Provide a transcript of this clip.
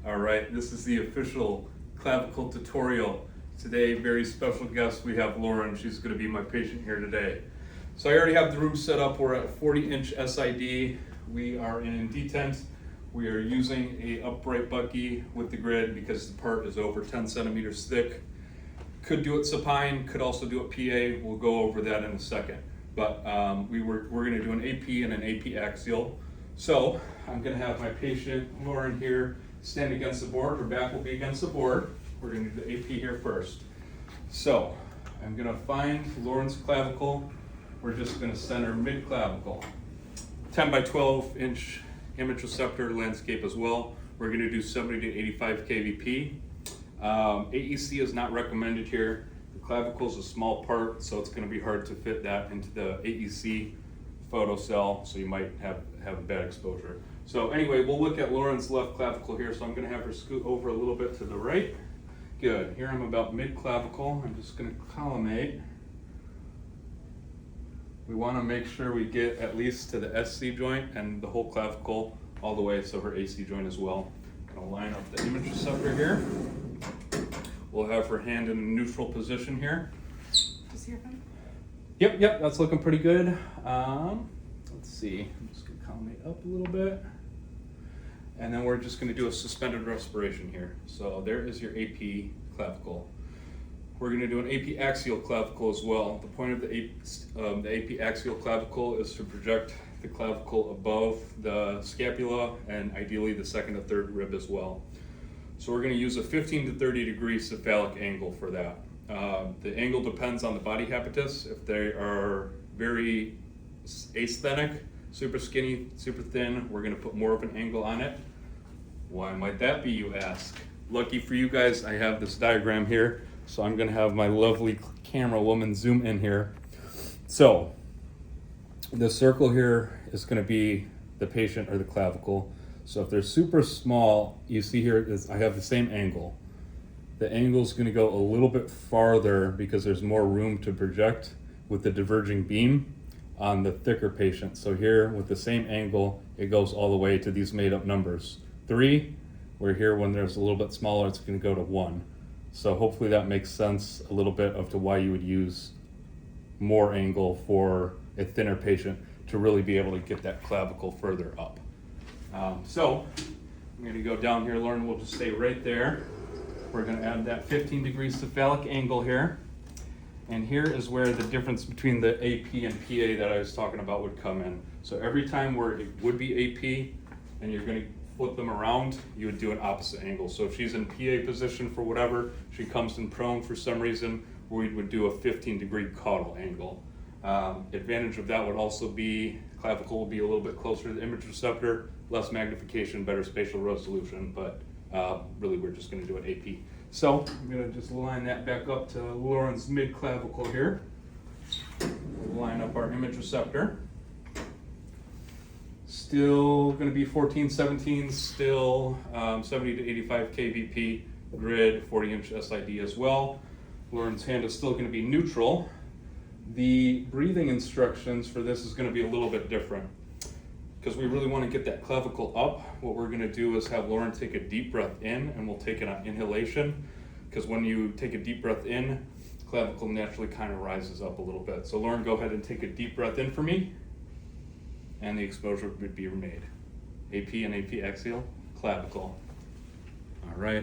All right, this is the official clavicle tutorial. Today, very special guest, we have Lauren. She's going to be my patient here today. So I already have the room set up. We're at 40-inch SID. We are in detent. We are using a upright bucky with the grid because the part is over 10 centimeters thick. Could do it supine, could also do it PA. We'll go over that in a second. But we're going to do an AP and an AP axial. So I'm going to have my patient Lauren here stand against the board. Her back will be against the board. We're going to do the AP here first. So I'm going to find Lauren's clavicle. We're just going to center mid clavicle. 10 by 12 inch image receptor landscape as well. We're going to do 70 to 85 kVp. AEC is not recommended here. The clavicle is a small part, so it's going to be hard to fit that into the AEC photocell, so you might have a bad exposure. So anyway, we'll look at Lauren's left clavicle here. So I'm going to have her scoot over a little bit to the right. Good. Here I'm about mid clavicle. I'm just going to collimate. We want to make sure we get at least to the SC joint and the whole clavicle all the way, so her AC joint as well. I'm going to line up the image receptor here. We'll have her hand in a neutral position here. Just here, fine. Yep, that's looking pretty good. Let's see, I'm just gonna collimate up a little bit. And then we're just gonna do a suspended respiration here. So there is your AP clavicle. We're gonna do an AP axial clavicle as well. The point of the AP axial clavicle is to project the clavicle above the scapula and ideally the second or third rib as well. So we're gonna use a 15 to 30 degree cephalic angle for that. The angle depends on the body habitus. If they are very asthenic, super skinny, super thin, we're gonna put more of an angle on it. Why might that be, you ask? Lucky for you guys, I have this diagram here, so I'm gonna have my lovely camera woman zoom in here. So, the circle here is gonna be the patient or the clavicle. So if they're super small, you see here, I have the same angle. The angle is going to go a little bit farther because there's more room to project with the diverging beam on the thicker patient. So here with the same angle, it goes all the way to these made up numbers. 3, where here when there's a little bit smaller, it's going to go to 1. So hopefully that makes sense a little bit of to why you would use more angle for a thinner patient to really be able to get that clavicle further up. So I'm going to go down here. Lauren will just stay right there. We're going to add that 15 degree cephalic angle here. And here is where the difference between the AP and PA that I was talking about would come in. So every time where it would be AP and you're going to flip them around, you would do an opposite angle. So if she's in PA position for whatever, she comes in prone for some reason, we would do a 15 degree caudal angle. Advantage of that would also be clavicle will be a little bit closer to the image receptor, less magnification, better spatial resolution, but really we're just going to do an AP. So I'm going to just line that back up to Lauren's mid clavicle here. We'll line up our image receptor. Still going to be 14, 17, still 70 to 85 kVp grid, 40-inch SID as well. Lauren's hand is still going to be neutral. The breathing instructions for this is going to be a little bit different. Because we really want to get that clavicle up, what we're going to do is have Lauren take a deep breath in, and we'll take it on inhalation. Because when you take a deep breath in, clavicle naturally kind of rises up a little bit. So Lauren, go ahead and take a deep breath in for me, and the exposure would be made. AP and AP axial, clavicle. All right.